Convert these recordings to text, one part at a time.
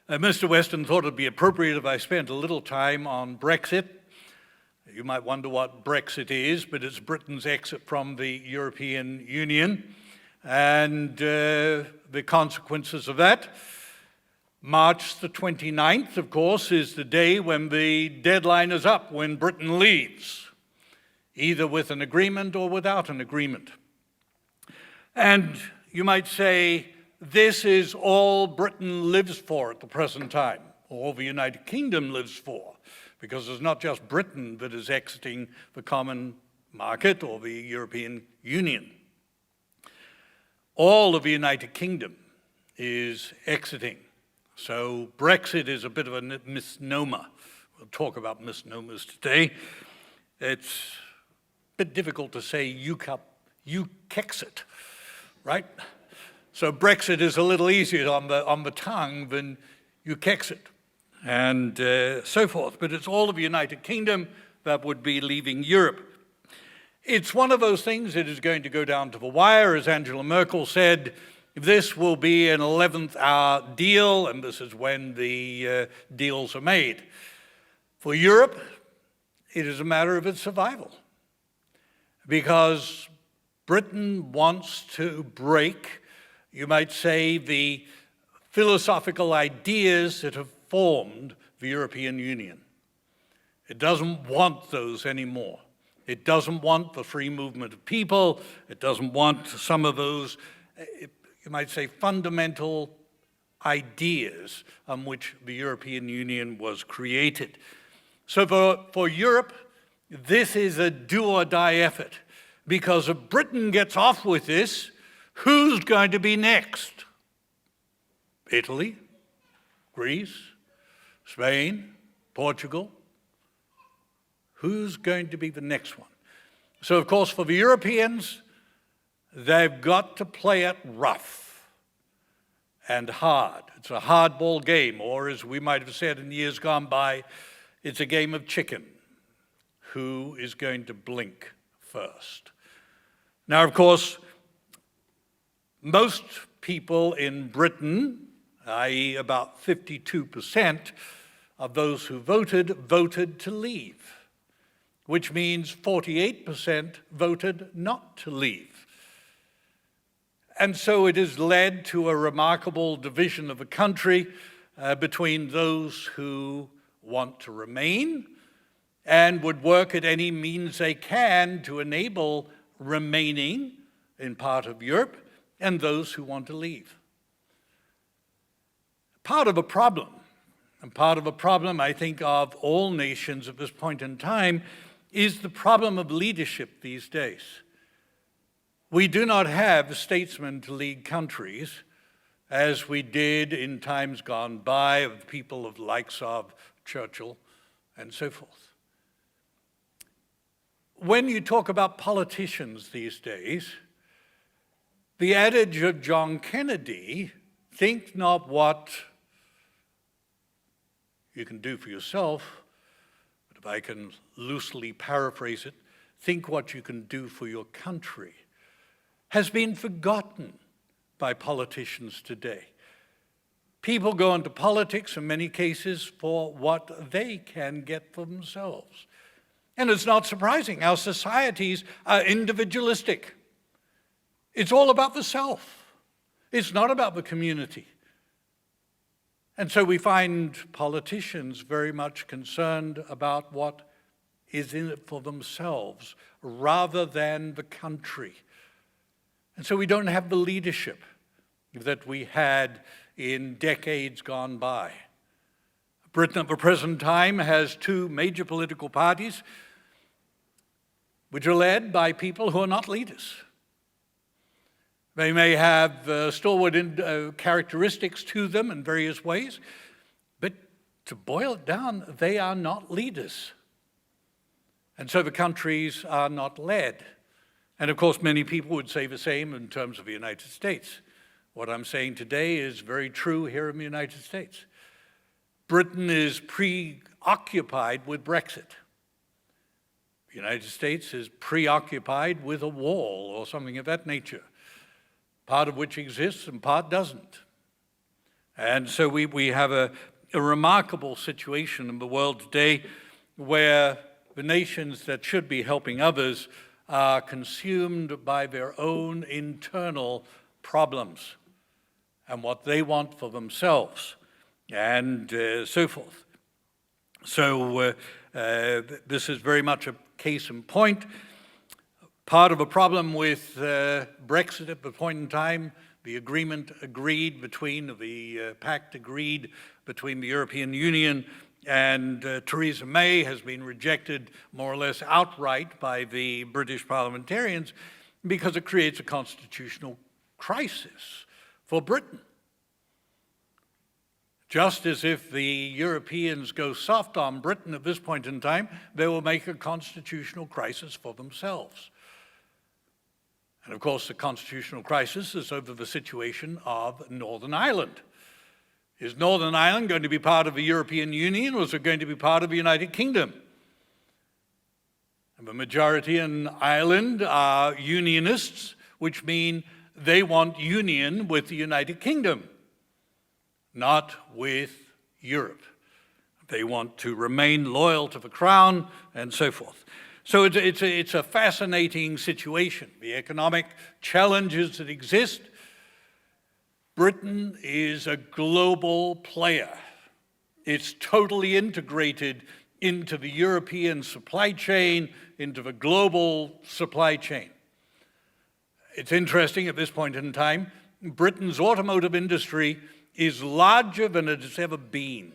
Mr. Weston thought it would be appropriate if I spent a little time on Brexit. You might wonder what Brexit is, but it's Britain's exit from the European Union and the consequences of that. March the 29th, of course, is the day when the deadline is up, when Britain leaves, either with an agreement or without an agreement. And you might say, this is all Britain lives for at the present time, all the United Kingdom lives for, because it's not just Britain that is exiting the common market or the European Union. All of the United Kingdom is exiting. So Brexit is a bit of a misnomer. We'll talk about misnomers today. It's a bit difficult to say Ukexit, right? So Brexit is a little easier on the tongue than Ukexit and so forth. But it's all of the United Kingdom that would be leaving Europe. It's one of those things that is going to go down to the wire. As Angela Merkel said, this will be an 11th hour deal, and this is when the deals are made. For Europe, it is a matter of its survival, because Britain wants to break, you might say, the philosophical ideas that have formed the European Union. It doesn't want those anymore. It doesn't want the free movement of people. It doesn't want some of those, you might say, fundamental ideas on which the European Union was created. So for Europe, this is a do or die effort, because if Britain gets off with this, who's going to be next? Italy, Greece, Spain, Portugal. Who's going to be the next one? So, of course, for the Europeans, they've got to play it rough and hard. It's a hardball game, or as we might have said in years gone by, it's a game of chicken. Who is going to blink first? Now, of course, most people in Britain, i.e. about 52% of those who voted to leave, which means 48% voted not to leave. And so it has led to a remarkable division of the country between those who want to remain and would work at any means they can to enable remaining in part of Europe, and those who want to leave. Part of a problem, and part of a problem I think of all nations at this point in time, is the problem of leadership these days. We do not have statesmen to lead countries as we did in times gone by of people of the likes of Churchill and so forth. When you talk about politicians these days, the adage of John Kennedy, think not what you can do for yourself, but if I can loosely paraphrase it, think what you can do for your country, has been forgotten by politicians today. People go into politics in many cases for what they can get for themselves. And it's not surprising. Our societies are individualistic. It's all about the self. It's not about the community. And so we find politicians very much concerned about what is in it for themselves rather than the country. And so we don't have the leadership that we had in decades gone by. Britain at the present time has two major political parties which are led by people who are not leaders. They may have stalwart characteristics to them in various ways, but to boil it down, they are not leaders. And so the countries are not led. And of course, many people would say the same in terms of the United States. What I'm saying today is very true here in the United States. Britain is preoccupied with Brexit. The United States is preoccupied with a wall or something of that nature, part of which exists and part doesn't. And so we have a remarkable situation in the world today where the nations that should be helping others are consumed by their own internal problems and what they want for themselves, and so forth. So this is very much a case in point. Part of a problem with Brexit at the point in time, the pact agreed between the European Union and Theresa May has been rejected more or less outright by the British parliamentarians because it creates a constitutional crisis for Britain. Just as if the Europeans go soft on Britain at this point in time, they will make a constitutional crisis for themselves. And of course, the constitutional crisis is over the situation of Northern Ireland. Is Northern Ireland going to be part of the European Union, or is it going to be part of the United Kingdom? And the majority in Ireland are unionists, which mean they want union with the United Kingdom, not with Europe. They want to remain loyal to the crown and so forth. So it's a fascinating situation. The economic challenges that exist. Britain is a global player. It's totally integrated into the European supply chain, into the global supply chain. It's interesting at this point in time, Britain's automotive industry is larger than it has ever been.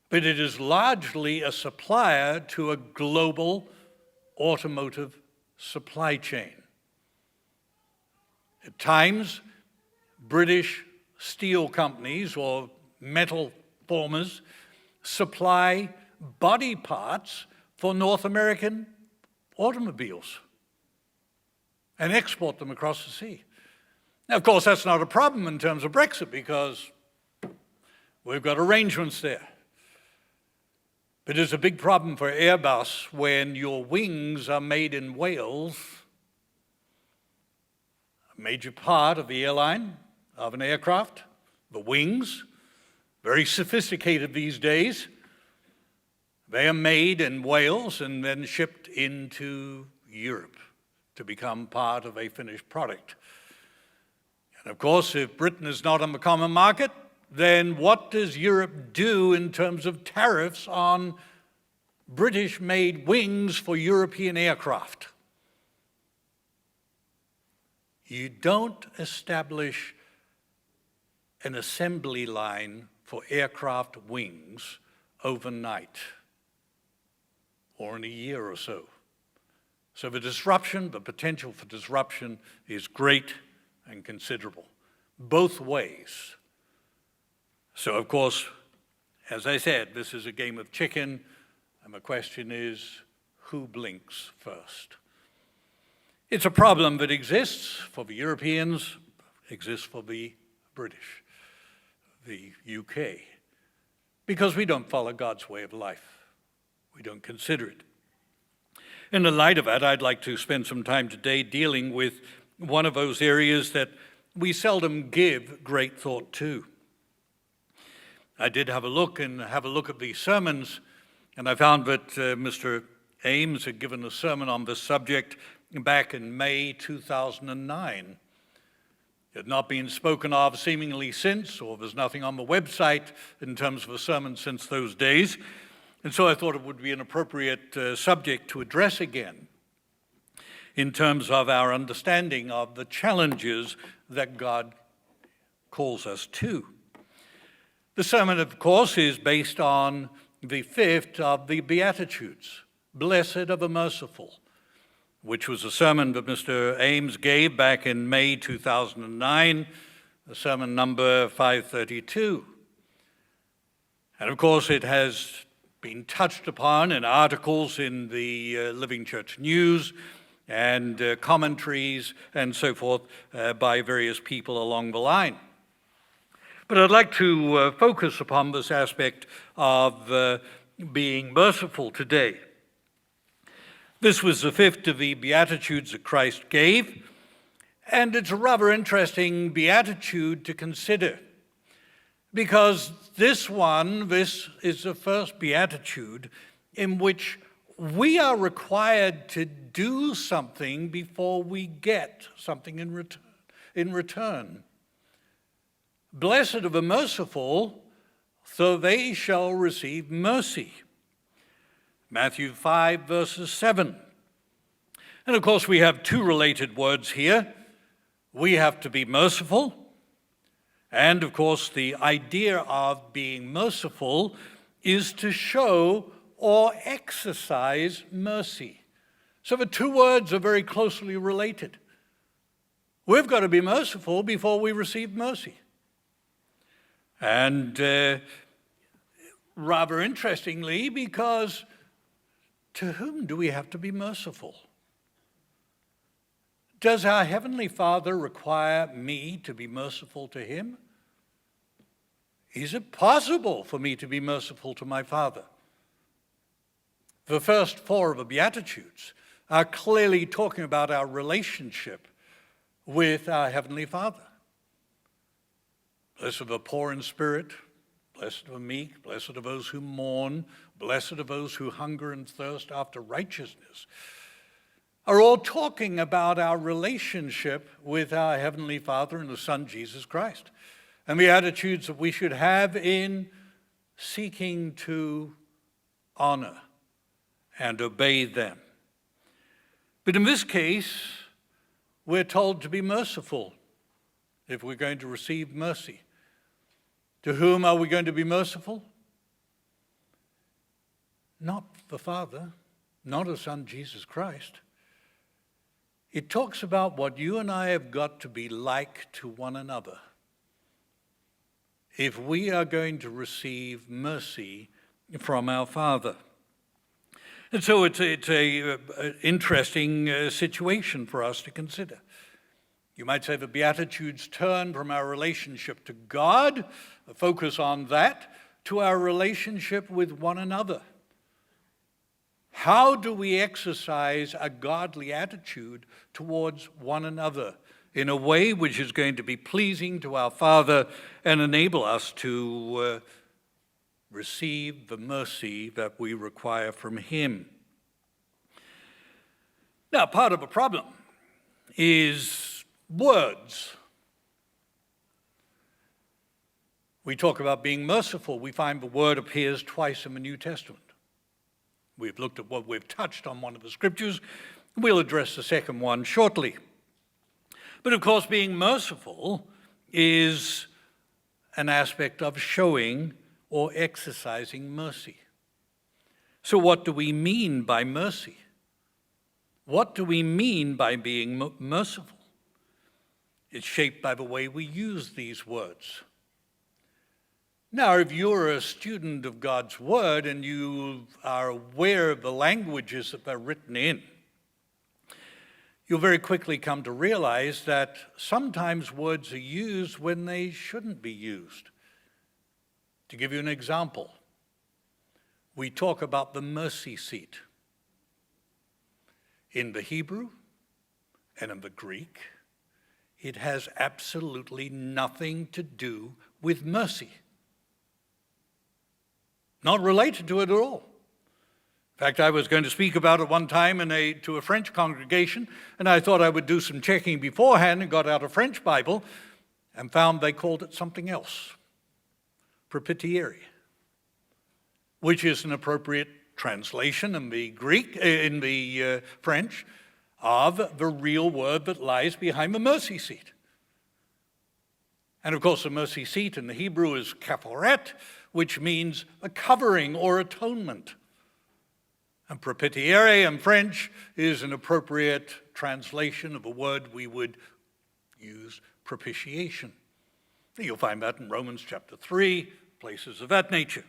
But it is largely a supplier to a global automotive supply chain. At times, British steel companies or metal formers supply body parts for North American automobiles and export them across the sea. Now, of course, that's not a problem in terms of Brexit because we've got arrangements there. But it's a big problem for Airbus when your wings are made in Wales. A major part of the airline, of an aircraft, the wings, very sophisticated these days. They are made in Wales and then shipped into Europe to become part of a finished product. And of course, if Britain is not on the common market, then what does Europe do in terms of tariffs on British-made wings for European aircraft? You don't establish an assembly line for aircraft wings overnight or in a year or so. So the disruption, the potential for disruption is great and considerable, both ways. So of course, as I said, this is a game of chicken, and the question is, who blinks first? It's a problem that exists for the Europeans, exists for the British, the UK, because we don't follow God's way of life. We don't consider it. In the light of that, I'd like to spend some time today dealing with one of those areas that we seldom give great thought to. I did have a look at the sermons, and I found that Mr. Ames had given a sermon on this subject back in May 2009. It had not been spoken of seemingly since, or there's nothing on the website in terms of a sermon since those days. And so I thought it would be an appropriate subject to address again in terms of our understanding of the challenges that God calls us to. The sermon, of course, is based on the fifth of the Beatitudes, Blessed are the Merciful, which was a sermon that Mr. Ames gave back in May 2009, the sermon number 532. And of course, it has been touched upon in articles in the Living Church News and commentaries and so forth by various people along the line. But I'd like to focus upon this aspect of being merciful today. This was the fifth of the Beatitudes that Christ gave, And it's a rather interesting beatitude to consider, because this is the first beatitude in which we are required to do something before we get something in return. Blessed are the merciful, for they shall receive mercy. Matthew 5, verses 7. And of course, we have two related words here. We have to be merciful. And of course, the idea of being merciful is to show or exercise mercy. So the two words are very closely related. We've got to be merciful before we receive mercy. And rather interestingly, because to whom do we have to be merciful? Does our Heavenly Father require me to be merciful to him? Is it possible for me to be merciful to my Father? The first four of the Beatitudes are clearly talking about our relationship with our Heavenly Father. Blessed are the poor in spirit, blessed are the meek, blessed are those who mourn, blessed are those who hunger and thirst after righteousness, are all talking about our relationship with our Heavenly Father and the Son, Jesus Christ, and the attitudes that we should have in seeking to honor and obey them. But in this case, we're told to be merciful if we're going to receive mercy. To whom are we going to be merciful? Not the Father, not the Son, Jesus Christ. It talks about what you and I have got to be like to one another if we are going to receive mercy from our Father. And so it's an interesting situation for us to consider. You might say the Beatitudes turn from our relationship to God, a focus on that, to our relationship with one another. How do we exercise a godly attitude towards one another in a way which is going to be pleasing to our Father and enable us to receive the mercy that we require from him? Now, part of the problem is words. We talk about being merciful. We find the word appears twice in the New Testament. We've looked at what we've touched on one of the scriptures. We'll address the second one shortly. But of course, being merciful is an aspect of showing or exercising mercy. So what do we mean by mercy? What do we mean by being merciful? It's shaped by the way we use these words. Now, if you're a student of God's Word and you are aware of the languages that they're written in, you'll very quickly come to realize that sometimes words are used when they shouldn't be used. To give you an example, we talk about the mercy seat. In the Hebrew and in the Greek, it has absolutely nothing to do with mercy. Not related to it at all. In fact, I was going to speak about it one time to a French congregation, and I thought I would do some checking beforehand and got out a French Bible and found they called it something else, propitiare, which is an appropriate translation in the French, of the real word that lies behind the mercy seat. And of course, the mercy seat in the Hebrew is kafaret, which means a covering or atonement. And propitiare in French is an appropriate translation of a word we would use, propitiation. You'll find that in Romans chapter 3, places of that nature.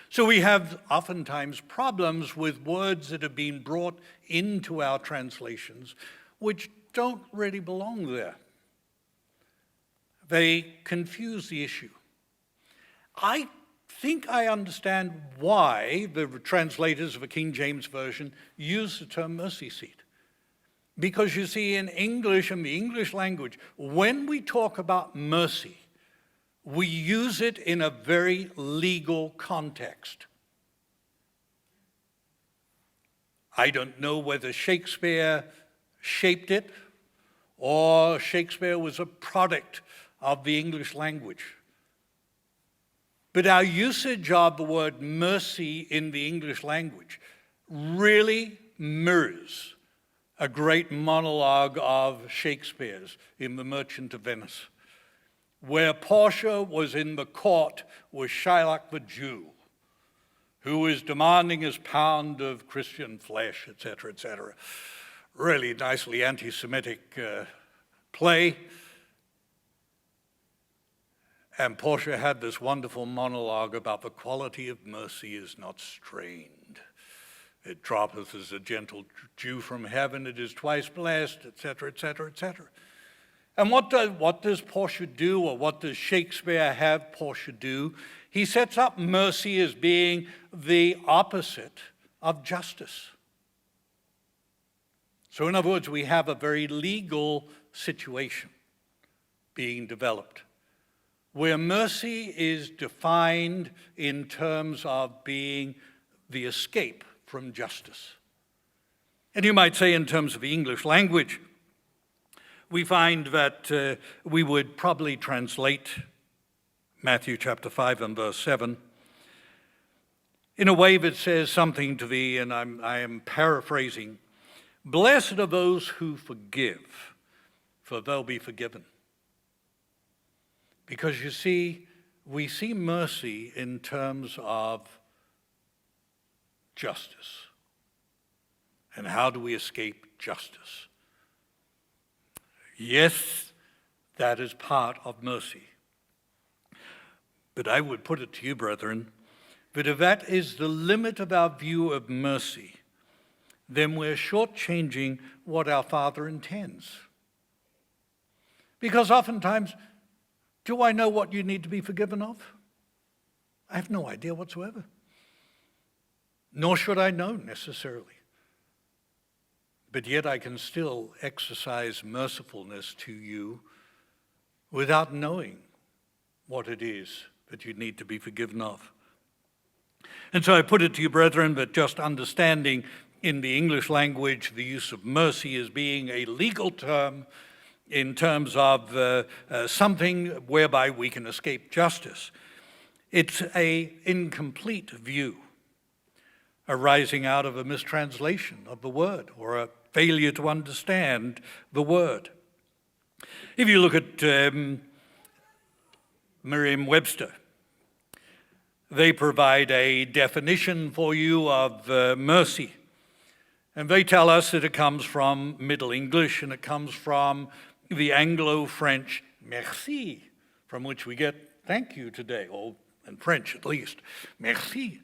So we have oftentimes problems with words that have been brought into our translations which don't really belong there. They confuse the issue. I think I understand why the translators of a King James Version use the term mercy seat. Because you see, in English and the English language, when we talk about mercy, we use it in a very legal context. I don't know whether Shakespeare shaped it or Shakespeare was a product of the English language. But our usage of the word mercy in the English language really mirrors a great monologue of Shakespeare's in The Merchant of Venice, where Portia was in the court with Shylock the Jew, who is demanding his pound of Christian flesh, etc., etc. Really nicely anti-Semitic play. And Portia had this wonderful monologue about the quality of mercy is not strained. It droppeth as a gentle dew from heaven, it is twice blessed, etc., etc., etc. And what does Portia do, or what does Shakespeare have Portia do? He sets up mercy as being the opposite of justice. So in other words, we have a very legal situation being developed, where mercy is defined in terms of being the escape from justice. And you might say in terms of the English language, we find that we would probably translate Matthew chapter 5 and verse 7 in a way that says something to the, and I am paraphrasing, blessed are those who forgive, for they'll be forgiven. Because you see, we see mercy in terms of justice. And how do we escape justice? Yes, that is part of mercy. But I would put it to you, brethren, that if that is the limit of our view of mercy, then we're shortchanging what our Father intends. Because oftentimes, do I know what you need to be forgiven of? I have no idea whatsoever. Nor should I know necessarily. But yet I can still exercise mercifulness to you without knowing what it is that you need to be forgiven of. And so I put it to you, brethren, that just understanding in the English language the use of mercy as being a legal term in terms of something whereby we can escape justice. It's an incomplete view arising out of a mistranslation of the word or a failure to understand the word. If you look at Merriam-Webster, they provide a definition for you of mercy. And they tell us that it comes from Middle English and it comes from the Anglo-French merci, from which we get thank you today, or in French at least, merci.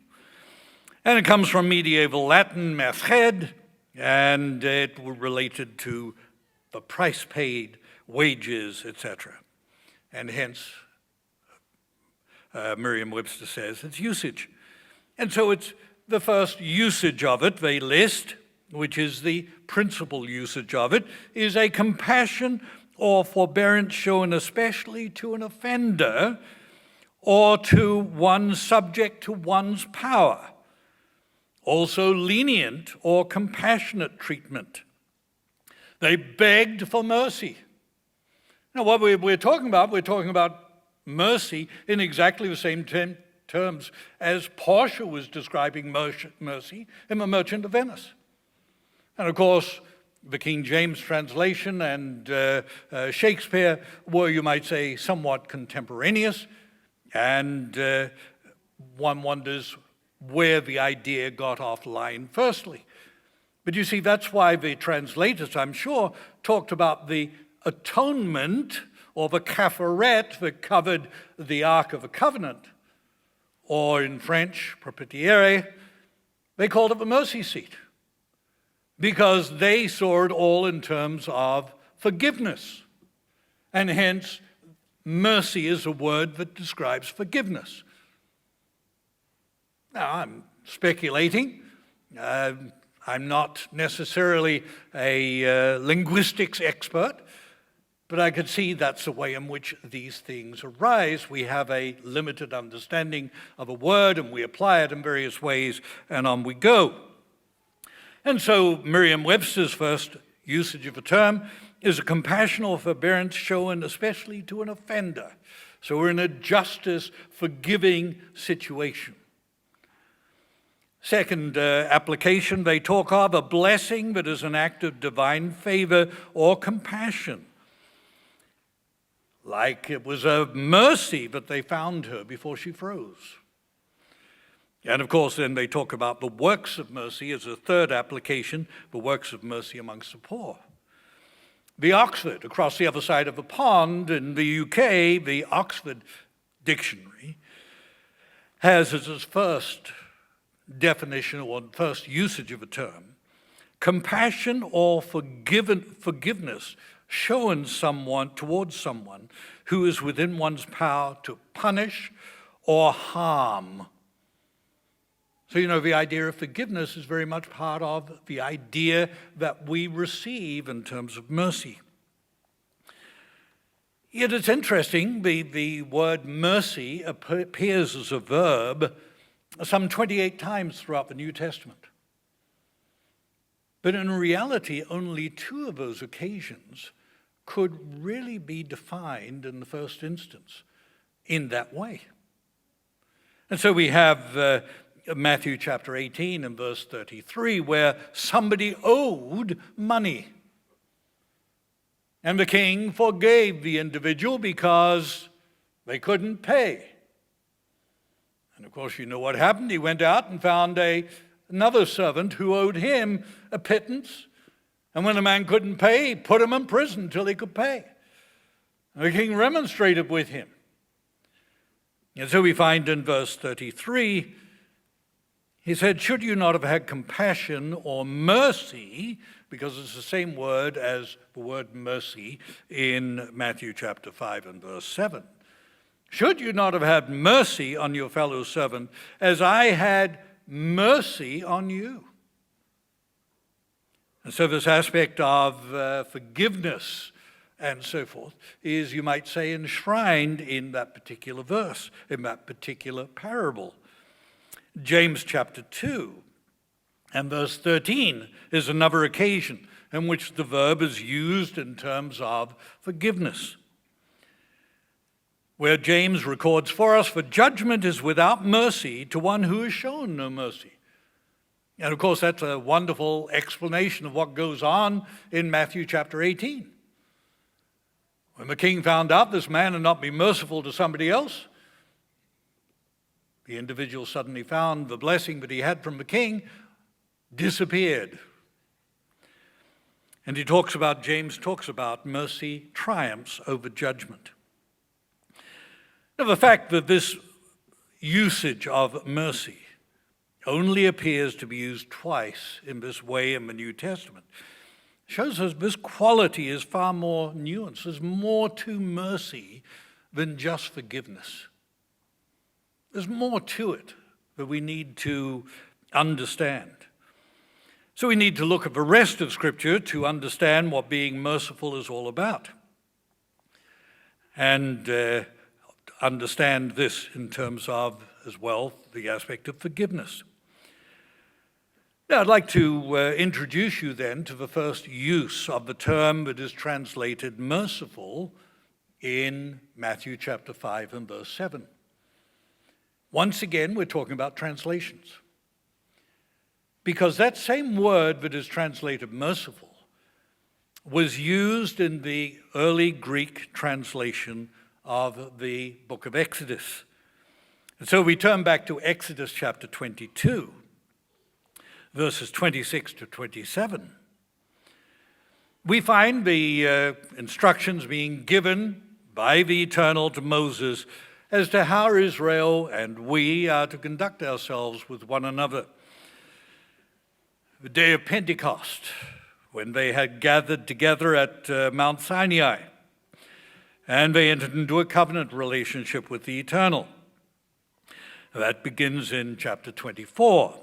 And it comes from medieval Latin, merced, and it related to the price paid, wages, etc. And hence, Merriam-Webster says it's usage. And so it's the first usage of it, they list, which is the principal usage of it, is a compassion or forbearance shown especially to an offender or to one subject to one's power. Also lenient or compassionate treatment. They begged for mercy. Now what we're talking about mercy in exactly the same terms as Portia was describing mercy in The Merchant of Venice. And of course, the King James translation and Shakespeare were, you might say, somewhat contemporaneous, and one wonders where the idea got offline firstly. But you see, that's why the translators, I'm sure, talked about the atonement or the cafferet that covered the Ark of the Covenant, or in French, propitiere, they called it the mercy seat, because they saw it all in terms of forgiveness. And hence, mercy is a word that describes forgiveness. Now, I'm speculating. I'm not necessarily a linguistics expert, but I can see that's the way in which these things arise. We have a limited understanding of a word, and we apply it in various ways, and on we go. And so Merriam-Webster's first usage of a term is a compassion or forbearance shown especially to an offender. So we're in a justice forgiving situation. Second application, they talk of a blessing that is an act of divine favor or compassion. Like it was a mercy that they found her before she froze. And of course, then they talk about the works of mercy as a third application, the works of mercy amongst the poor. The Oxford, across the other side of the pond in the UK, the Oxford Dictionary, has as its first definition or first usage of a term, compassion or forgiveness shown towards someone who is within one's power to punish or harm. So, the idea of forgiveness is very much part of the idea that we receive in terms of mercy. Yet it's interesting, the word mercy appears as a verb some 28 times throughout the New Testament. But in reality, only 2 of those occasions could really be defined in the first instance in that way. And so we have Matthew chapter 18 and verse 33, where somebody owed money. And the king forgave the individual because they couldn't pay. And of course, you know what happened. He went out and found another servant who owed him a pittance. And when the man couldn't pay, he put him in prison until he could pay. And the king remonstrated with him. And so we find in verse 33, he said, should you not have had compassion or mercy, because it's the same word as the word mercy in Matthew chapter 5 and verse 7. Should you not have had mercy on your fellow servant as I had mercy on you? And so this aspect of forgiveness and so forth is, you might say, enshrined in that particular verse, in that particular parable. James chapter 2 and verse 13 is another occasion in which the verb is used in terms of forgiveness, where James records for us, for judgment is without mercy to one who has shown no mercy. And of course, that's a wonderful explanation of what goes on in Matthew chapter 18. When the king found out this man had not been merciful to somebody else, the individual suddenly found the blessing that he had from the king disappeared. And James talks about mercy triumphs over judgment. Now, the fact that this usage of mercy only appears to be used twice in this way in the New Testament shows us this quality is far more nuanced. There's more to mercy than just forgiveness. There's more to it that we need to understand. So we need to look at the rest of Scripture to understand what being merciful is all about. And understand this in terms of, as well, the aspect of forgiveness. Now, I'd like to introduce you then to the first use of the term that is translated merciful in Matthew chapter 5 and verse 7. Once again, we're talking about translations. Because that same word that is translated merciful was used in the early Greek translation of the book of Exodus. And so we turn back to Exodus chapter 22, verses 26 to 27. We find the instructions being given by the Eternal to Moses as to how Israel and we are to conduct ourselves with one another. The day of Pentecost, when they had gathered together at Mount Sinai, and they entered into a covenant relationship with the Eternal. That begins in chapter 24.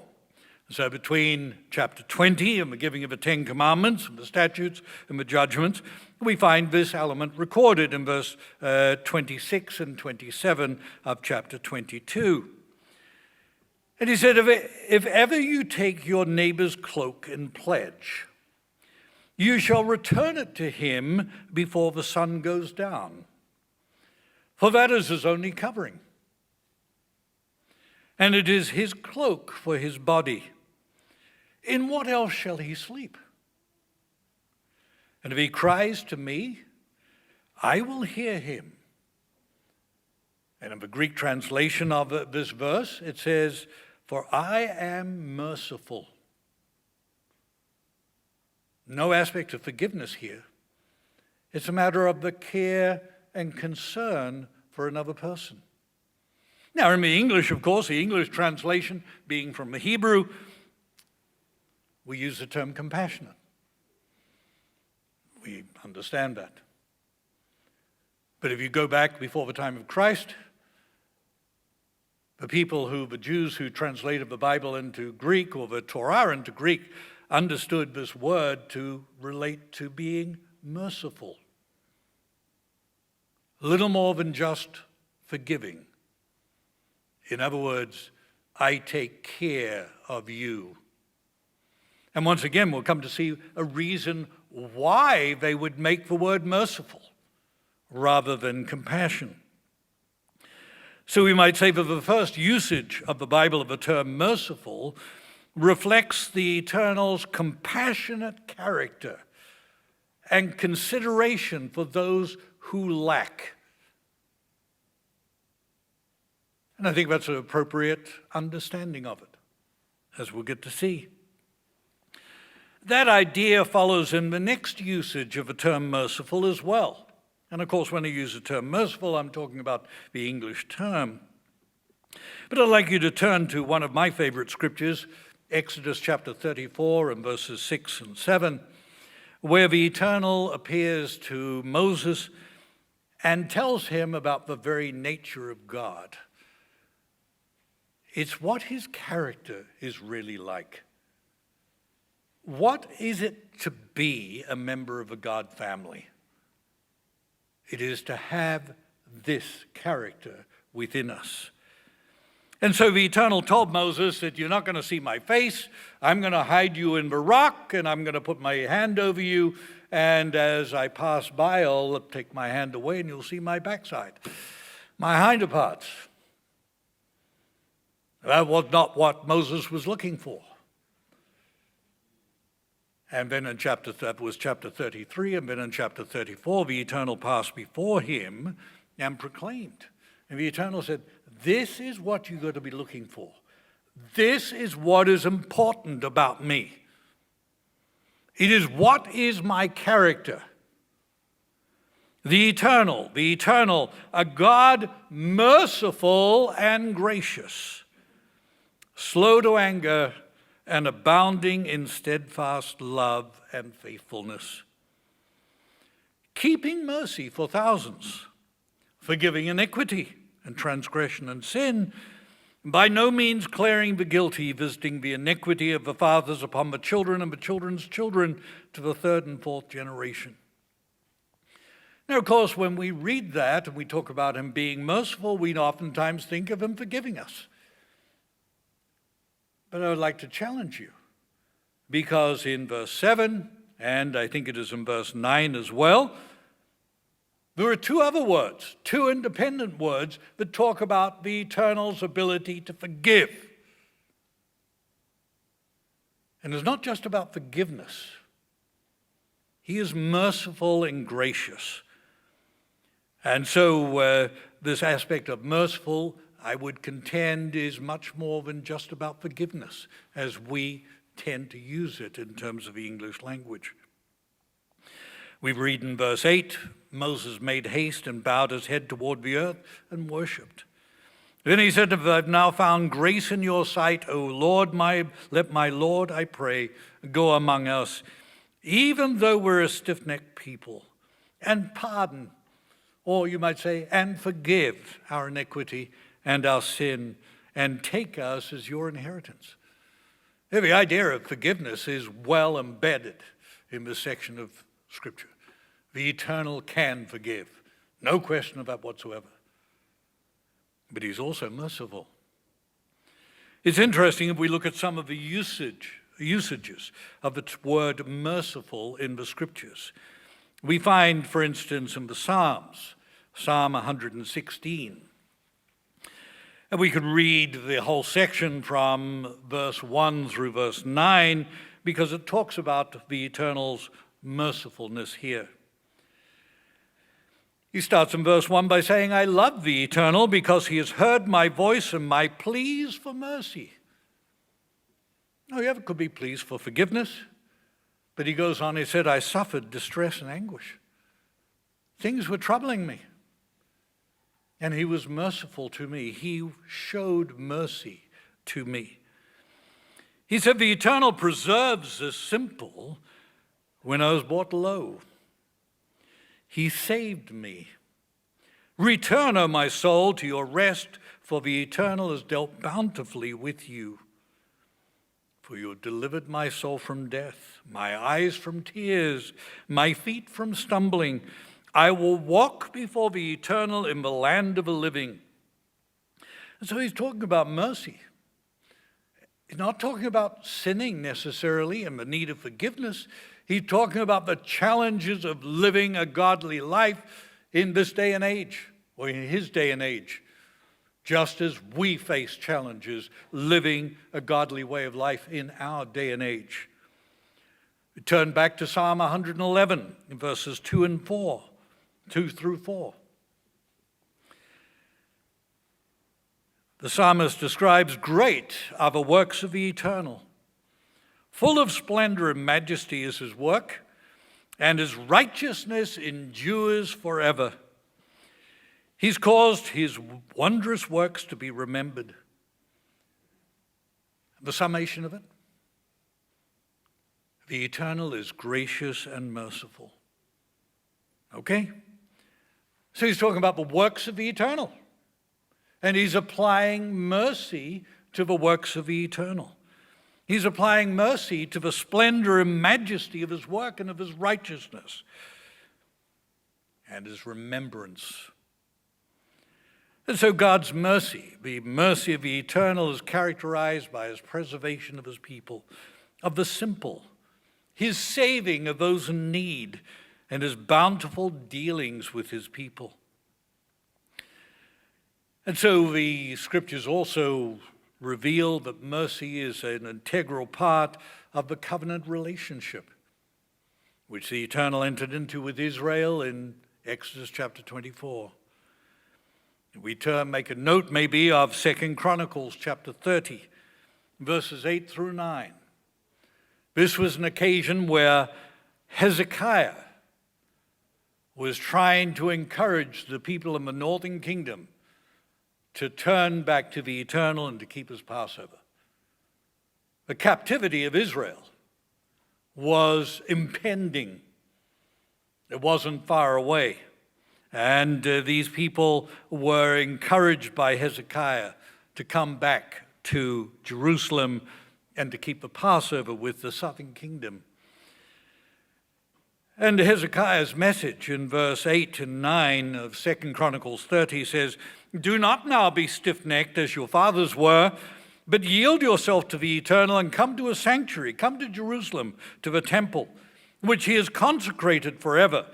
So between chapter 20 and the giving of the Ten Commandments and the statutes and the judgments, we find this element recorded in verse 26 and 27 of chapter 22. And he said, if ever you take your neighbor's cloak in pledge, you shall return it to him before the sun goes down, for that is his only covering. And it is his cloak for his body. In what else shall he sleep? And if he cries to me, I will hear him. And in the Greek translation of this verse, it says, for I am merciful. No aspect of forgiveness here. It's a matter of the care and concern for another person. Now, in the English, of course, the English translation being from the Hebrew, we use the term compassionate. We understand that. But if you go back before the time of Christ, the Jews who translated the Bible into Greek, or the Torah into Greek, understood this word to relate to being merciful. Little more than just forgiving. In other words, I take care of you. And once again, we'll come to see a reason why they would make the word merciful rather than compassion. So we might say that the first usage of the Bible of the term merciful reflects the Eternal's compassionate character and consideration for those who lack. And I think that's an appropriate understanding of it, as we'll get to see. That idea follows in the next usage of the term merciful as well. And of course, when I use the term merciful, I'm talking about the English term. But I'd like you to turn to one of my favorite scriptures, Exodus chapter 34 and verses 6 and 7, where the Eternal appears to Moses and tells him about the very nature of God. It's what his character is really like. What is it to be a member of a God family? It is to have this character within us. And so the Eternal told Moses that you're not going to see my face. I'm going to hide you in the rock, and I'm going to put my hand over you. And as I pass by, I'll take my hand away, and you'll see my backside, my hinder parts. That was not what Moses was looking for. And then that was chapter 33, and then in chapter 34, the Eternal passed before him and proclaimed. And the Eternal said, this is what you've got to be looking for. This is what is important about me. It is what is my character. The Eternal, a God merciful and gracious, slow to anger, and abounding in steadfast love and faithfulness, keeping mercy for thousands, forgiving iniquity and transgression and sin, by no means clearing the guilty, visiting the iniquity of the fathers upon the children and the children's children to the third and fourth generation. Now, of course, when we read that and we talk about him being merciful, we oftentimes think of him forgiving us. But I would like to challenge you, because in verse 7, and I think it is in verse 9 as well, there are two other words, two independent words that talk about the Eternal's ability to forgive. And it's not just about forgiveness. He is merciful and gracious. And so this aspect of merciful, I would contend, is much more than just about forgiveness, as we tend to use it in terms of the English language. We read in verse 8, Moses made haste and bowed his head toward the earth and worshipped. Then he said, I've now found grace in your sight, O Lord, let my Lord, I pray, go among us, even though we're a stiff-necked people, and pardon, or you might say, and forgive our iniquity and our sin, and take us as your inheritance. The idea of forgiveness is well embedded in this section of Scripture. The eternal can forgive, no question of that whatsoever. But he's also merciful. It's interesting if we look at some of the usages of the word merciful in the Scriptures. We find, for instance, in the Psalms, Psalm 116. And we could read the whole section from verse 1 through verse 9 because it talks about the Eternal's mercifulness here. He starts in verse 1 by saying, I love the Eternal because he has heard my voice and my pleas for mercy. Now, you ever could be pleased for forgiveness? But he goes on, he said, I suffered distress and anguish. Things were troubling me. And he was merciful to me. He showed mercy to me. He said, the Eternal preserves the simple when I was brought low. He saved me. Return, O my soul, to your rest, for the Eternal has dealt bountifully with you. For you have delivered my soul from death, my eyes from tears, my feet from stumbling. I will walk before the Eternal in the land of the living. And so he's talking about mercy. He's not talking about sinning necessarily and the need of forgiveness. He's talking about the challenges of living a godly life in this day and age, or in his day and age, just as we face challenges living a godly way of life in our day and age. We turn back to Psalm 111 in verses 2 through 4. The psalmist describes, great are the works of the Eternal. Full of splendor and majesty is his work, and his righteousness endures forever. He's caused his wondrous works to be remembered. The summation of it? The Eternal is gracious and merciful. Okay? So he's talking about the works of the Eternal. And he's applying mercy to the works of the Eternal. He's applying mercy to the splendor and majesty of his work and of his righteousness and his remembrance. And so God's mercy, the mercy of the Eternal, is characterized by his preservation of his people, of the simple, his saving of those in need, and his bountiful dealings with his people. And so the Scriptures also reveal that mercy is an integral part of the covenant relationship, which the Eternal entered into with Israel in Exodus chapter 24. We make a note maybe of 2 Chronicles chapter 30, verses 8 through 9. This was an occasion where Hezekiah was trying to encourage the people in the northern kingdom to turn back to the Eternal and to keep his Passover. The captivity of Israel was impending. It wasn't far away. And these people were encouraged by Hezekiah to come back to Jerusalem and to keep the Passover with the southern kingdom. And Hezekiah's message in verse 8 and 9 of 2 Chronicles 30 says, do not now be stiff-necked as your fathers were, but yield yourself to the Eternal and come to a sanctuary, come to Jerusalem, to the temple, which he has consecrated forever,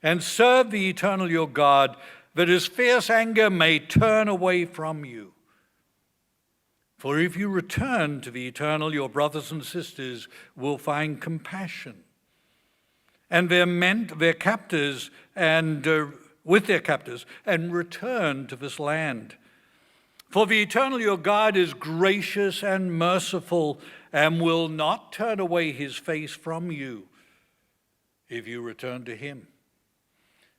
and serve the Eternal your God, that his fierce anger may turn away from you. For if you return to the Eternal, your brothers and sisters will find compassion. And their captors and with their captors, and return to this land. For the Eternal your God is gracious and merciful, and will not turn away his face from you if you return to him.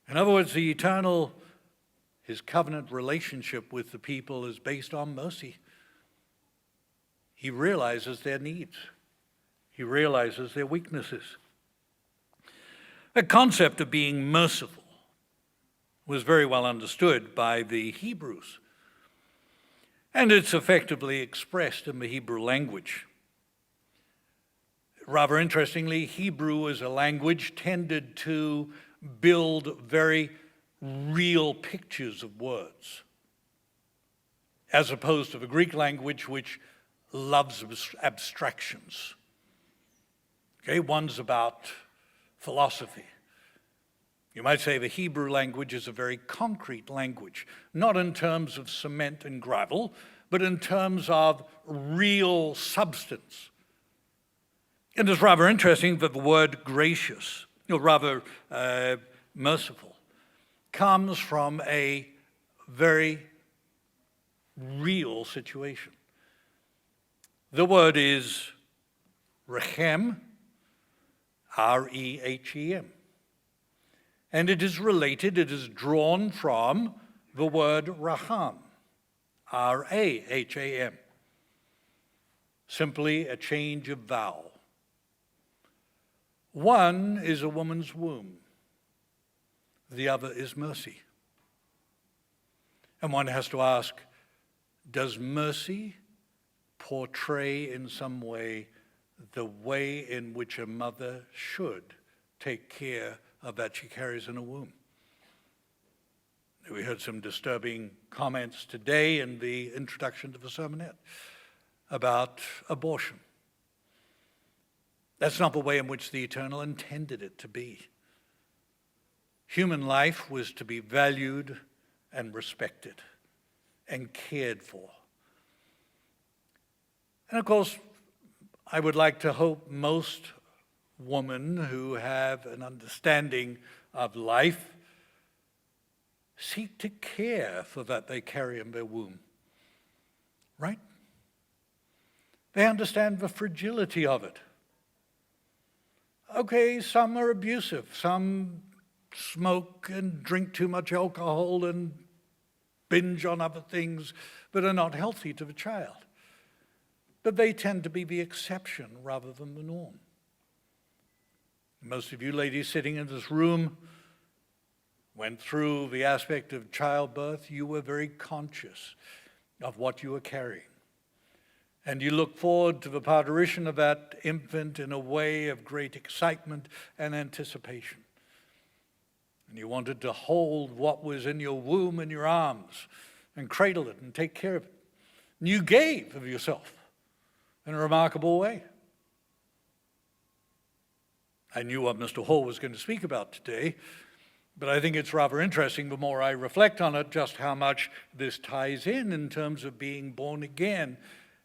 In other words, the Eternal, his covenant relationship with the people is based on mercy. He realizes their needs. He realizes their weaknesses. The concept of being merciful was very well understood by the Hebrews, and it's effectively expressed in the Hebrew language. Rather interestingly, Hebrew as a language tended to build very real pictures of words, as opposed to the Greek language, which loves abstractions. Okay, one's about philosophy. You might say the Hebrew language is a very concrete language, not in terms of cement and gravel, but in terms of real substance. And it's rather interesting that the word gracious, or rather merciful, comes from a very real situation. The word is rechem, R-E-H-E-M. And it is related, it is drawn from the word raham, R-A-H-A-M. Simply a change of vowel. One is a woman's womb. The other is mercy. And one has to ask, does mercy portray in some way the way in which a mother should take care of that she carries in a womb? We heard some disturbing comments today in the introduction to the sermonette about abortion. That's not the way in which the Eternal intended it to be. Human life was to be valued and respected and cared for. And of course, I would like to hope most women who have an understanding of life seek to care for that they carry in their womb, right? They understand the fragility of it. Okay, some are abusive, some smoke and drink too much alcohol and binge on other things that are not healthy to the child. But they tend to be the exception rather than the norm. Most of you ladies sitting in this room went through the aspect of childbirth. You were very conscious of what you were carrying. And you look forward to the parturition of that infant in a way of great excitement and anticipation. And you wanted to hold what was in your womb in your arms and cradle it and take care of it. And you gave of yourself in a remarkable way. I knew what Mr. Hall was going to speak about today, but I think it's rather interesting, the more I reflect on it, just how much this ties in terms of being born again.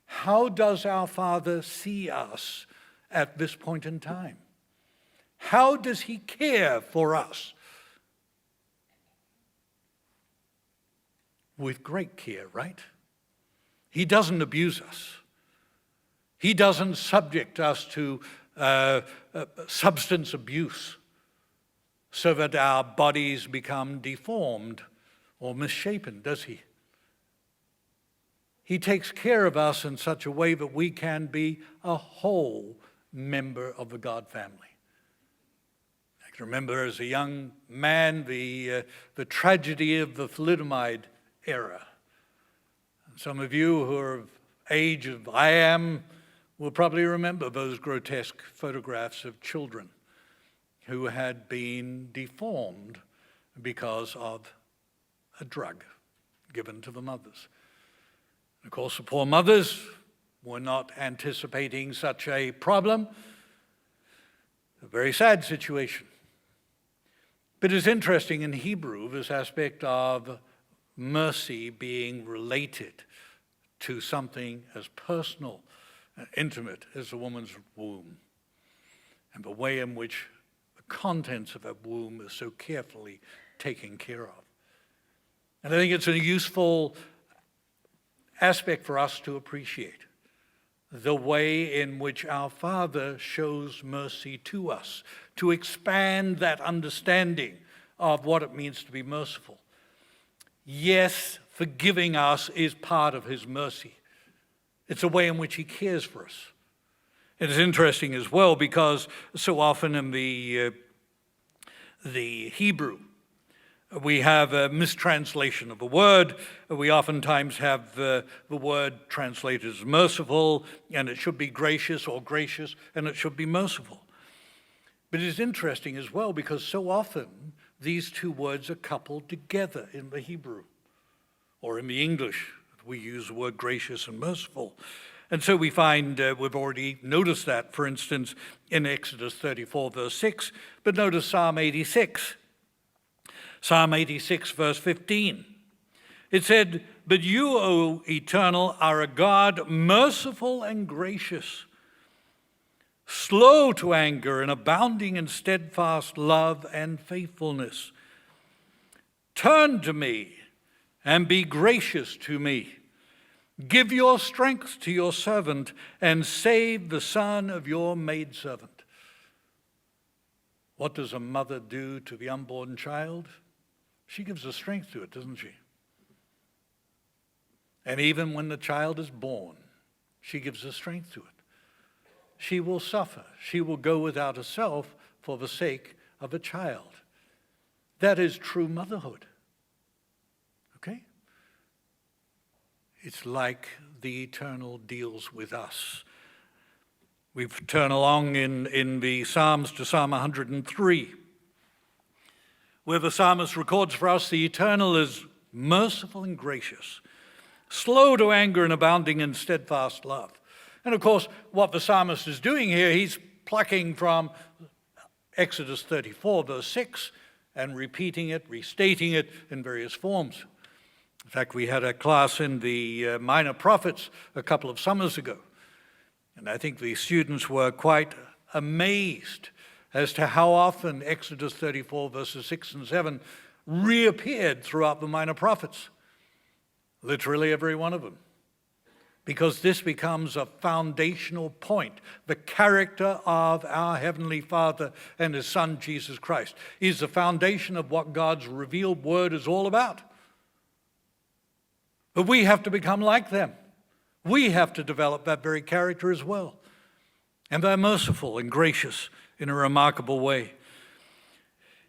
How does our Father see us at this point in time? How does he care for us? With great care, right? He doesn't abuse us. He doesn't subject us to substance abuse so that our bodies become deformed or misshapen, does he? He takes care of us in such a way that we can be a whole member of the God family. I can remember as a young man the tragedy of the thalidomide era. And some of you who are of age of I am will probably remember those grotesque photographs of children who had been deformed because of a drug given to the mothers. Of course, the poor mothers were not anticipating such a problem. A very sad situation. But it's interesting in Hebrew, this aspect of mercy being related to something as personal and intimate as a woman's womb, and the way in which the contents of that womb is so carefully taken care of. And I think it's a useful aspect for us to appreciate the way in which our Father shows mercy to us, to expand that understanding of what it means to be merciful. Yes, forgiving us is part of his mercy. It's a way in which he cares for us. It is interesting as well because so often in the Hebrew, We have a mistranslation of a word. We oftentimes have the word translated as merciful, and it should be gracious, or gracious, and it should be merciful. But it's interesting as well, because so often these two words are coupled together in the Hebrew, or in the English. We use the word gracious and merciful. And so we find, we've already noticed that, for instance, in Exodus 34, verse 6, but notice Psalm 86. Psalm 86, verse 15. It said, "But you, O Eternal, are a God merciful and gracious, slow to anger and abounding in steadfast love and faithfulness. Turn to me and be gracious to me. Give your strength to your servant and save the son of your maidservant." What does a mother do to the unborn child? She gives the strength to it, doesn't she? And even when the child is born, she gives the strength to it. She will suffer. She will go without herself for the sake of a child. That is true motherhood. Okay? It's like the Eternal deals with us. We've turned along in the Psalms to Psalm 103. Where the psalmist records for us the Eternal is merciful and gracious, slow to anger and abounding in steadfast love. And of course, what the psalmist is doing here, he's plucking from Exodus 34, verse 6, and repeating it, restating it in various forms. In fact, we had a class in the Minor Prophets a couple of summers ago, and I think the students were quite amazed as to how often Exodus 34, verses 6 and 7 reappeared throughout the Minor Prophets. Literally every one of them. Because this becomes a foundational point. The character of our Heavenly Father and His Son, Jesus Christ, is the foundation of what God's revealed word is all about. But we have to become like them. We have to develop that very character as well. And they're merciful and gracious in a remarkable way.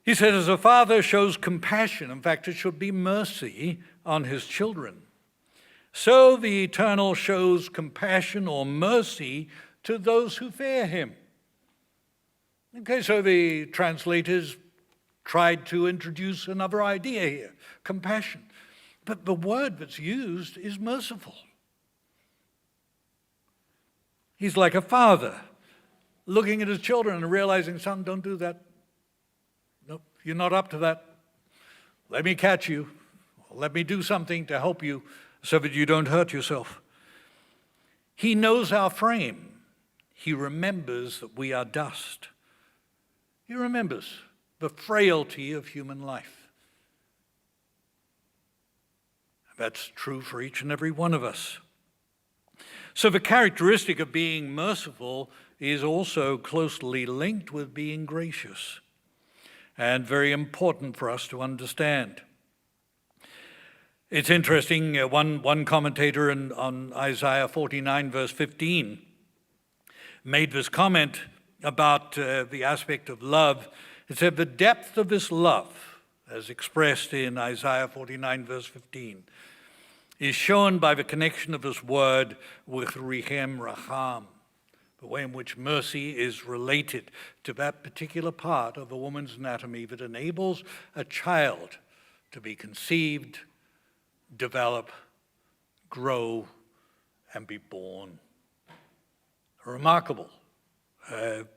He said, as a father shows compassion, in fact, it should be mercy on his children, so the Eternal shows compassion or mercy to those who fear him. Okay, so the translators tried to introduce another idea here, compassion. But the word that's used is merciful. He's like a father looking at his children and realizing, son, don't do that. Nope, you're not up to that. Let me catch you. Let me do something to help you so that you don't hurt yourself. He knows our frame. He remembers that we are dust. He remembers the frailty of human life. That's true for each and every one of us. So the characteristic of being merciful is also closely linked with being gracious, and very important for us to understand. It's interesting, one commentator on Isaiah 49, verse 15, made this comment about the aspect of love. It said, the depth of this love, as expressed in Isaiah 49, verse 15, is shown by the connection of this word with Rechem Raham, the way in which mercy is related to that particular part of a woman's anatomy that enables a child to be conceived, develop, grow, and be born. A remarkable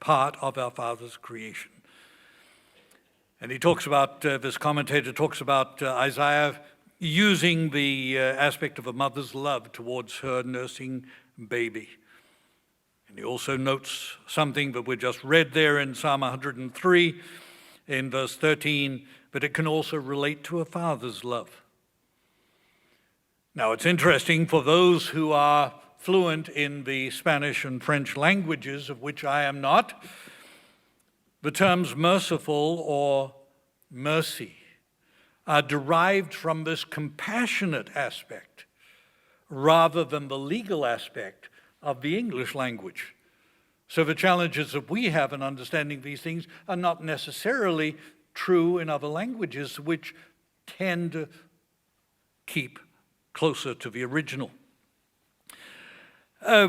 part of our Father's creation. And he talks about, this commentator talks about Isaiah using the aspect of a mother's love towards her nursing baby. And he also notes something that we just read there in Psalm 103 in verse 13, but it can also relate to a father's love. Now, it's interesting for those who are fluent in the Spanish and French languages, of which I am not, the terms merciful or mercy are derived from this compassionate aspect rather than the legal aspect of the English language. So the challenges that we have in understanding these things are not necessarily true in other languages, which tend to keep closer to the original.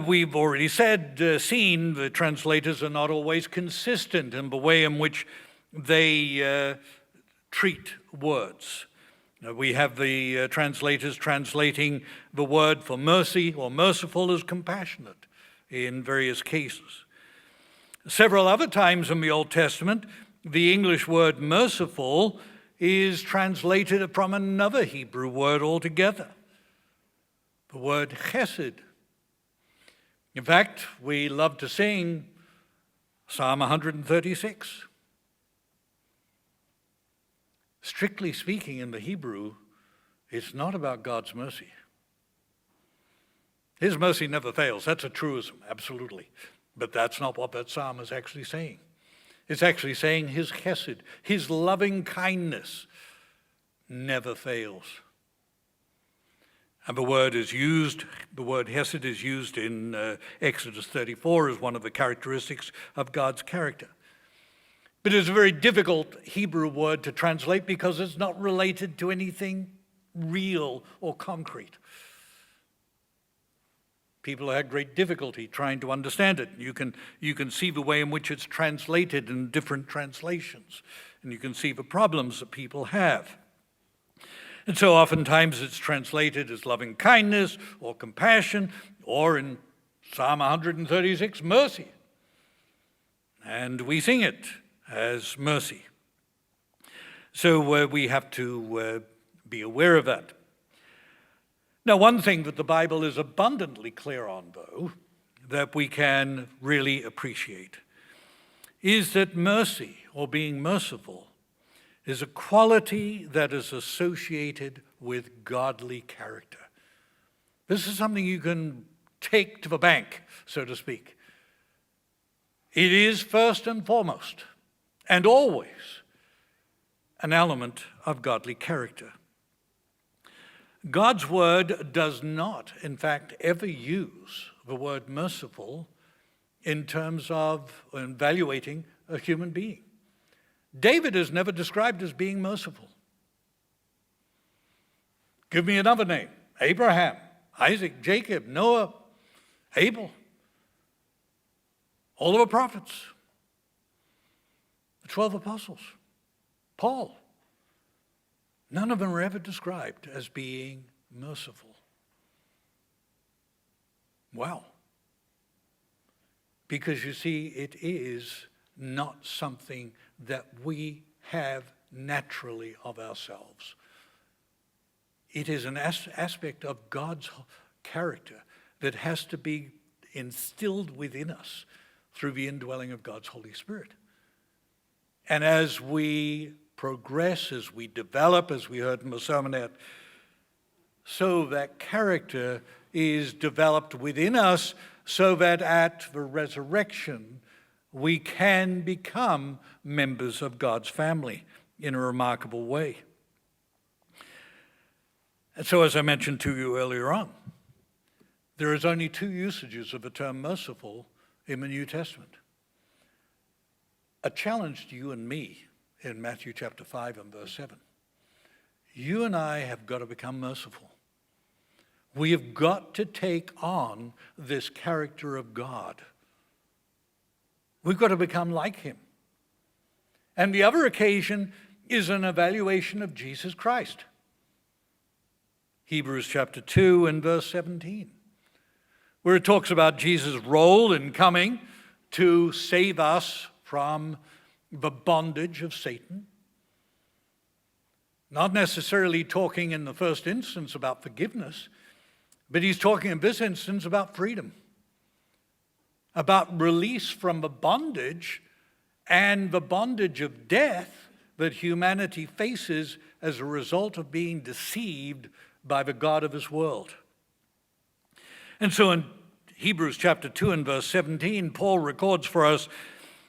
We've already seen the translators are not always consistent in the way in which they treat words. We have the translators translating the word for mercy or merciful as compassionate in various cases. Several other times in the Old Testament, the English word merciful is translated from another Hebrew word altogether, the word chesed. In fact, we love to sing Psalm 136. Strictly speaking, in the Hebrew, it's not about God's mercy. His mercy never fails. That's a truism, absolutely. But that's not what that psalm is actually saying. It's actually saying his chesed, his loving kindness, never fails. And the word hesed is used in Exodus 34 as one of the characteristics of God's character. But it's a very difficult Hebrew word to translate because it's not related to anything real or concrete. People had great difficulty trying to understand it. You can see the way in which it's translated in different translations, and you can see the problems that people have. And so oftentimes it's translated as loving kindness or compassion, or in Psalm 136, mercy. And we sing it as mercy. So we have to be aware of that. Now, one thing that the Bible is abundantly clear on, though, that we can really appreciate, is that mercy, or being merciful, is a quality that is associated with godly character. This is something you can take to the bank, so to speak. It is first and foremost, and always, an element of godly character. God's word does not, in fact, ever use the word merciful in terms of evaluating a human being. David is never described as being merciful. Give me another name. Abraham, Isaac, Jacob, Noah, Abel. All of the prophets. The 12 apostles. Paul. None of them are ever described as being merciful. Wow. Because you see, it is not something that we have naturally of ourselves. It is an aspect of God's character that has to be instilled within us through the indwelling of God's Holy Spirit. And as we progress, as we develop, as we heard in the sermonette, so that character is developed within us so that at the resurrection we can become members of God's family in a remarkable way. And so, as I mentioned to you earlier on, there is only two usages of the term merciful in the New Testament. A challenge to you and me in Matthew chapter 5 and verse 7. You and I have got to become merciful. We have got to take on this character of God. We've got to become like him. And the other occasion is an evaluation of Jesus Christ. Hebrews chapter 2 and verse 17, where it talks about Jesus' role in coming to save us from the bondage of Satan. Not necessarily talking in the first instance about forgiveness, but he's talking in this instance about freedom, about release from the bondage and the bondage of death that humanity faces as a result of being deceived by the God of this world. And so in Hebrews chapter 2 and verse 17, Paul records for us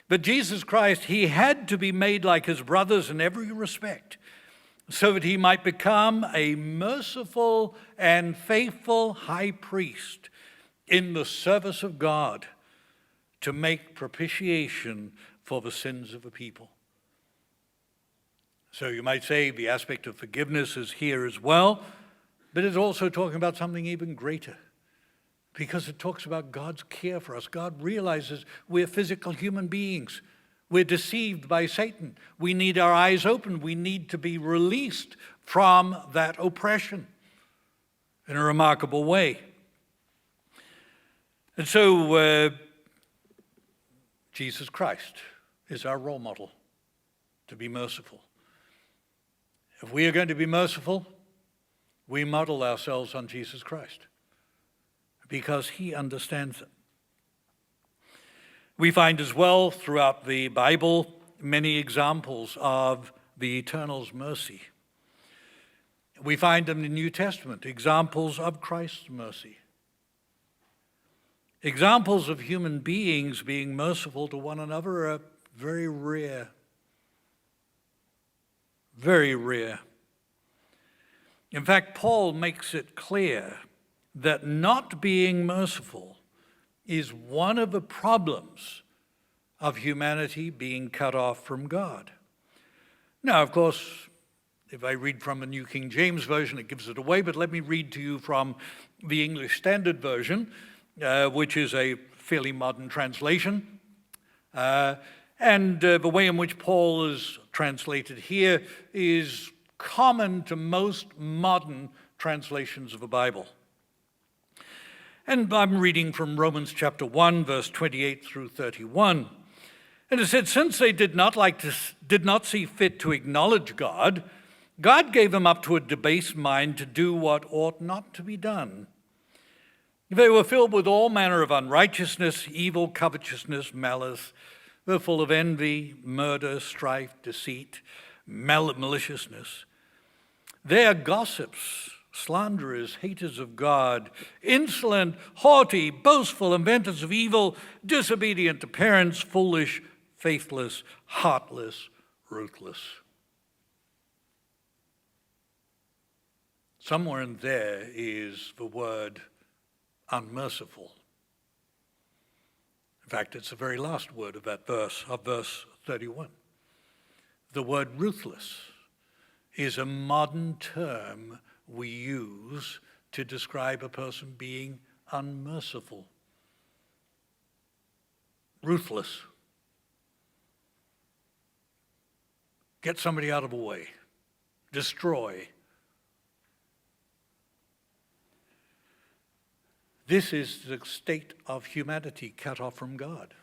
that Jesus Christ, he had to be made like his brothers in every respect, so that he might become a merciful and faithful high priest in the service of God to make propitiation for the sins of the people. So you might say the aspect of forgiveness is here as well, but it's also talking about something even greater, because it talks about God's care for us. God realizes we're physical human beings. We're deceived by Satan. We need our eyes open. We need to be released from that oppression in a remarkable way. And so Jesus Christ is our role model to be merciful. If we are going to be merciful, we model ourselves on Jesus Christ because he understands it. We find as well throughout the Bible many examples of the Eternal's mercy. We find them in the New Testament, examples of Christ's mercy. Examples of human beings being merciful to one another are very rare. Very rare. In fact, Paul makes it clear that not being merciful is one of the problems of humanity being cut off from God. Now, of course, if I read from the New King James Version, it gives it away, but let me read to you from the English Standard Version, which is a fairly modern translation. And the way in which Paul is translated here is common to most modern translations of the Bible. And I'm reading from Romans chapter 1, verse 28 through 31. And it said, since they did not see fit to acknowledge God, God gave them up to a debased mind to do what ought not to be done. They were filled with all manner of unrighteousness, evil, covetousness, malice. They were full of envy, murder, strife, deceit, maliciousness. They are gossips, slanderers, haters of God, insolent, haughty, boastful, inventors of evil, disobedient to parents, foolish, faithless, heartless, ruthless. Somewhere in there is the word unmerciful. In fact, it's the very last word of that verse, of verse 31. The word ruthless is a modern term we use to describe a person being unmerciful. Ruthless. Get somebody out of the way. Destroy. This is the state of humanity cut off from God.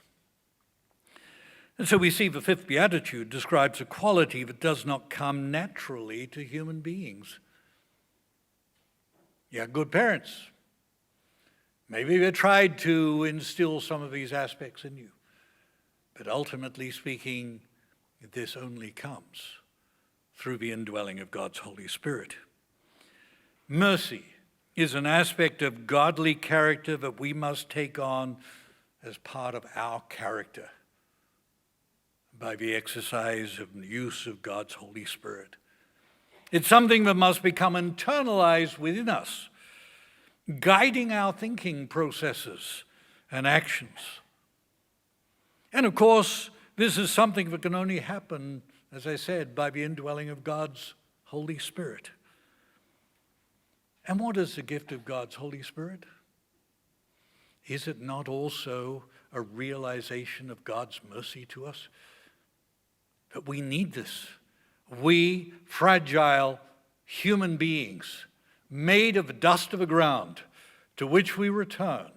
And so we see the fifth beatitude describes a quality that does not come naturally to human beings. You have good parents. Maybe they tried to instill some of these aspects in you. But ultimately speaking, this only comes through the indwelling of God's Holy Spirit. Mercy is an aspect of godly character that we must take on as part of our character by the exercise and use of God's Holy Spirit. It's something that must become internalized within us, guiding our thinking processes and actions. And of course, this is something that can only happen, as I said, by the indwelling of God's Holy Spirit. And what is the gift of God's Holy Spirit? Is it not also a realization of God's mercy to us? That we need this. We, fragile human beings, made of the dust of the ground, to which we return,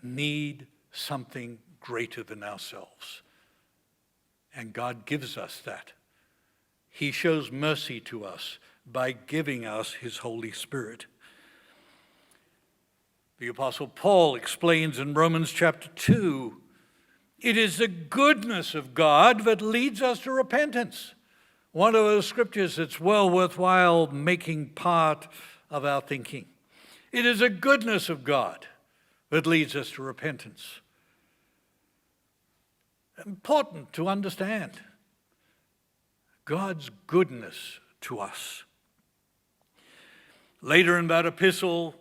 need something greater than ourselves. And God gives us that. He shows mercy to us by giving us his Holy Spirit. The Apostle Paul explains in Romans chapter 2, it is the goodness of God that leads us to repentance. One of those scriptures that's well worthwhile making part of our thinking. It is the goodness of God that leads us to repentance. Important to understand God's goodness to us. Later in that epistle,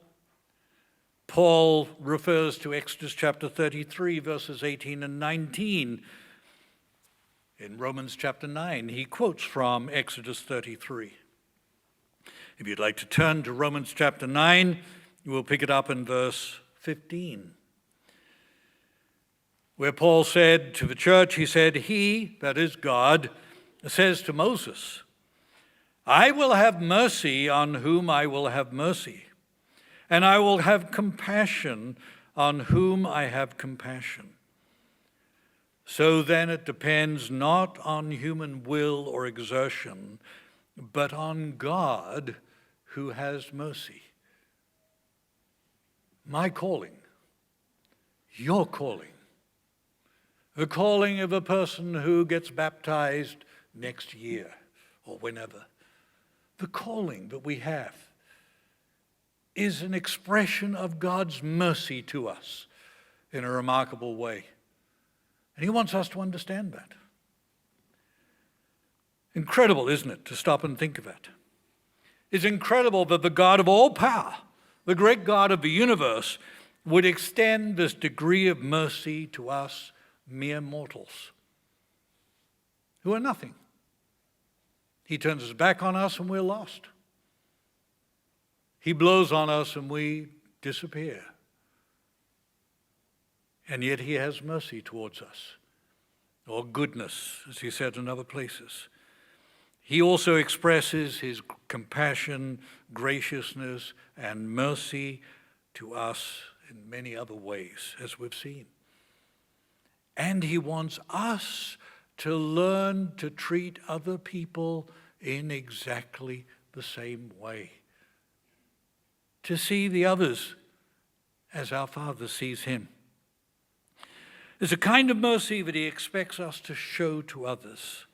Paul refers to Exodus chapter 33, verses 18 and 19. In Romans chapter 9, he quotes from Exodus 33. If you'd like to turn to Romans chapter 9, we'll pick it up in verse 15. Where Paul said to the church, he said, he, that is God, says to Moses, I will have mercy on whom I will have mercy, and I will have compassion on whom I have compassion. So then it depends not on human will or exertion, but on God who has mercy. My calling, your calling, the calling of a person who gets baptized next year or whenever, the calling that we have is an expression of God's mercy to us in a remarkable way. And he wants us to understand that. Incredible, isn't it, to stop and think of it? It's incredible that the God of all power, the great God of the universe, would extend this degree of mercy to us mere mortals who are nothing. He turns his back on us and we're lost. He blows on us and we disappear. And yet he has mercy towards us, or goodness, as he said in other places. He also expresses his compassion, graciousness, and mercy to us in many other ways, as we've seen. And he wants us to learn to treat other people in exactly the same way. To see the others as our Father sees him. There's a kind of mercy that he expects us to show to others.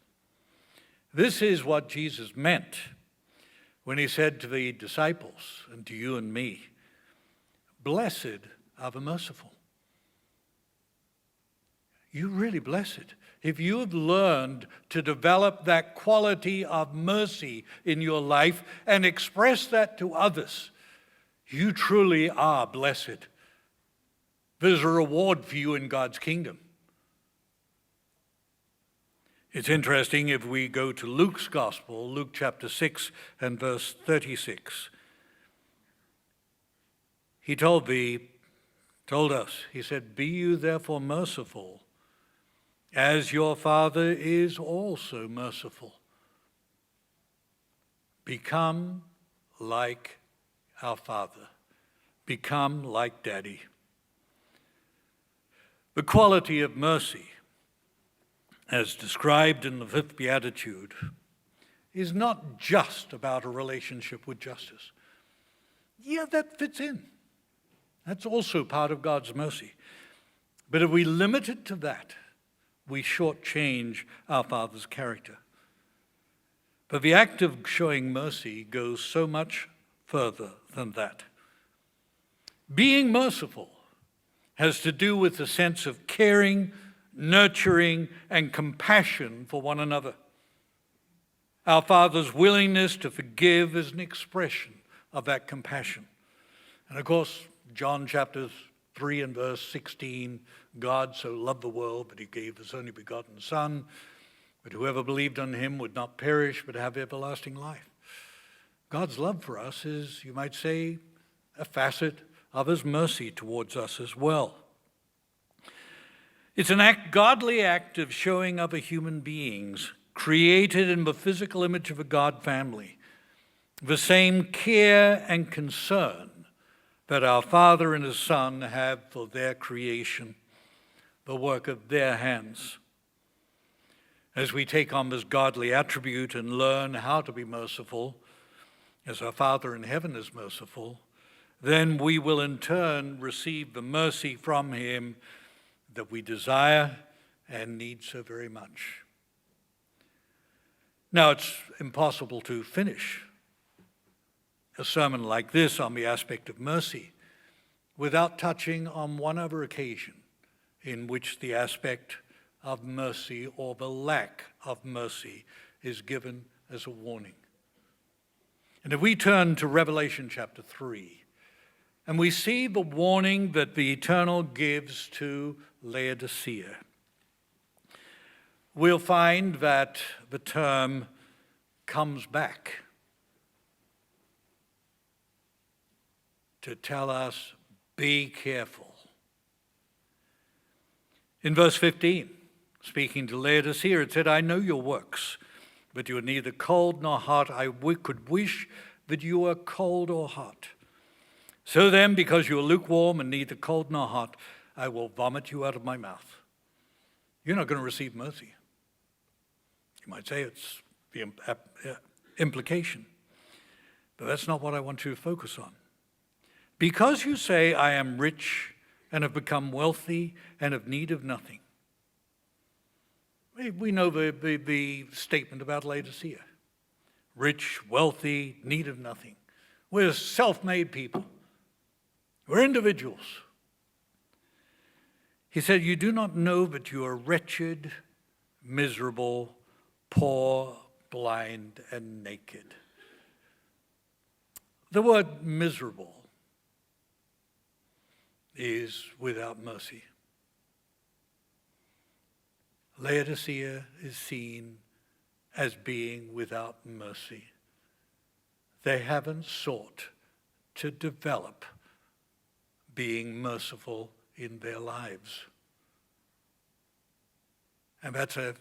This is what Jesus meant when he said to the disciples and to you and me, blessed are the merciful. You're really blessed. If you have learned to develop that quality of mercy in your life and express that to others, you truly are blessed. There's a reward for you in God's kingdom. It's interesting if we go to Luke's Gospel, Luke chapter 6 and verse 36. He told us, he said, be you therefore merciful, as your Father is also merciful. Become like our Father. Become like Daddy. The quality of mercy, as described in the fifth beatitude, is not just about a relationship with justice. Yeah, that fits in. That's also part of God's mercy. But if we limit it to that, we shortchange our Father's character. But the act of showing mercy goes so much further than that. Being merciful has to do with the sense of caring, nurturing, and compassion for one another. Our Father's willingness to forgive is an expression of that compassion. And of course, John chapter 3 and verse 16, God so loved the world that he gave his only begotten Son, that whoever believed on him would not perish but have everlasting life. God's love for us is, you might say, a facet of his mercy towards us as well. It's an godly act of showing other human beings, created in the physical image of a God family, the same care and concern that our Father and his Son have for their creation, the work of their hands. As we take on this godly attribute and learn how to be merciful, as our Father in heaven is merciful, then we will in turn receive the mercy from him that we desire and need so very much. Now, it's impossible to finish a sermon like this on the aspect of mercy without touching on one other occasion in which the aspect of mercy or the lack of mercy is given as a warning. And if we turn to Revelation chapter 3, and we see the warning that the Eternal gives to Laodicea, we'll find that the term comes back to tell us, be careful. In verse 15, speaking to Laodicea, it said, I know your works, but you are neither cold nor hot. I could wish that you were cold or hot. So then, because you are lukewarm and neither cold nor hot, I will vomit you out of my mouth. You're not going to receive mercy. You might say it's the implication, but that's not what I want you to focus on. Because you say, I am rich and have become wealthy and have need of nothing. We know the statement about Laodicea. Rich, wealthy, need of nothing. We're self-made people. We're individuals. He said, you do not know that you are wretched, miserable, poor, blind, and naked. The word miserable is without mercy. Laodicea is seen as being without mercy. They haven't sought to develop being merciful in their lives. And that's a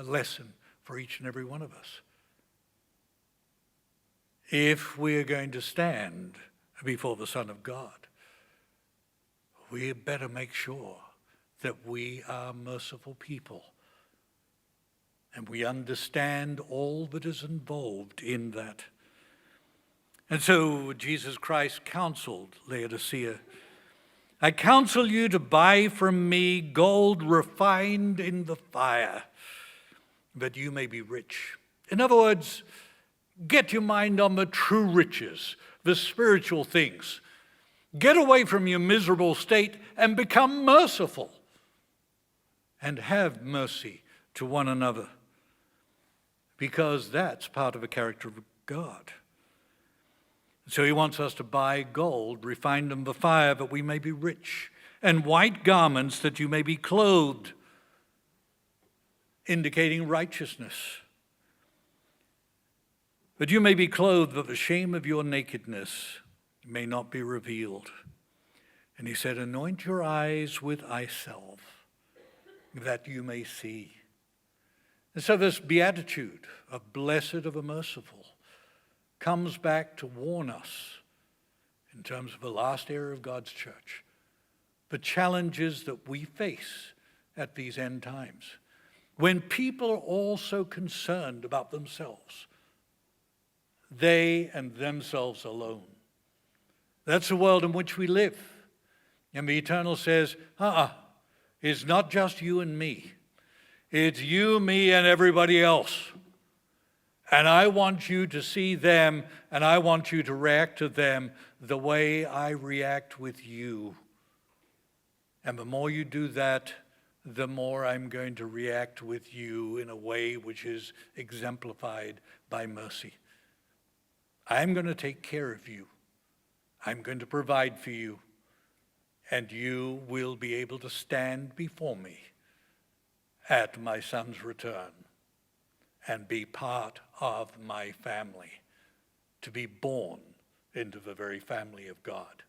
lesson for each and every one of us. If we are going to stand before the Son of God, we better make sure that we are merciful people and we understand all that is involved in that. And so Jesus Christ counseled Laodicea, I counsel you to buy from me gold refined in the fire, that you may be rich. In other words, get your mind on the true riches, the spiritual things. Get away from your miserable state and become merciful. And have mercy to one another. Because that's part of the character of God. So he wants us to buy gold, refined in the fire, that we may be rich, and white garments that you may be clothed, indicating righteousness. That you may be clothed, that the shame of your nakedness may not be revealed. And he said, anoint your eyes with eye salve, that you may see. And so this beatitude of blessed are the merciful comes back to warn us in terms of the last era of God's church, the challenges that we face at these end times, when people are all so concerned about themselves, they and themselves alone. That's the world in which we live. And the Eternal says, it's not just you and me. It's you, me, and everybody else. And I want you to see them, and I want you to react to them the way I react with you. And the more you do that, the more I'm going to react with you in a way which is exemplified by mercy. I'm going to take care of you. I'm going to provide for you. And you will be able to stand before me at my Son's return and be part of my family, to be born into the very family of God.